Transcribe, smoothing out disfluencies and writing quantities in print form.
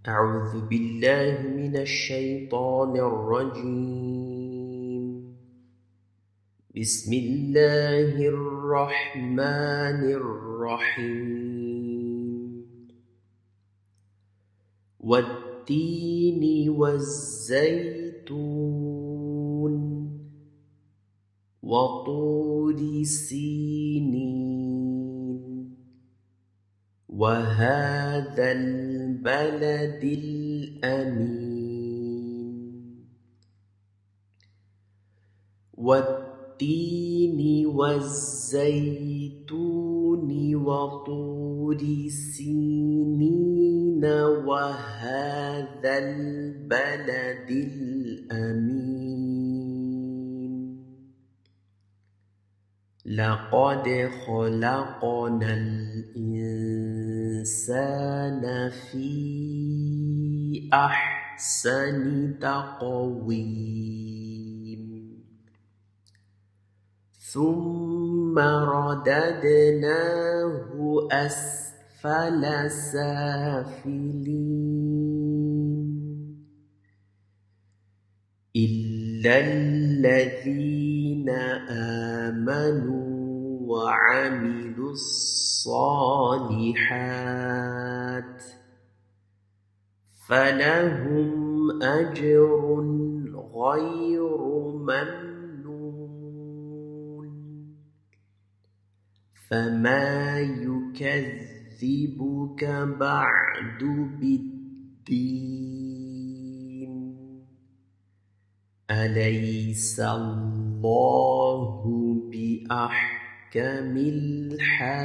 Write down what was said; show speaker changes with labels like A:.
A: أعوذ بالله من الشيطان الرجيم. بسم الله الرحمن الرحيم. والتين والزيتون وطور سينين وهذا البلد الأمين. والتين والزيتون وطور سينين وهذا البلد الأمين. لقد خلقنا الإنسان في أحسن تقويم ثم رددناه أسفل سافلين إلا الذين آمنوا وعملوا الصالحات فلهم أجر غير ممنون. فما يكذبك بعد بالدين؟ أليس الله بأحكم الحاكمين؟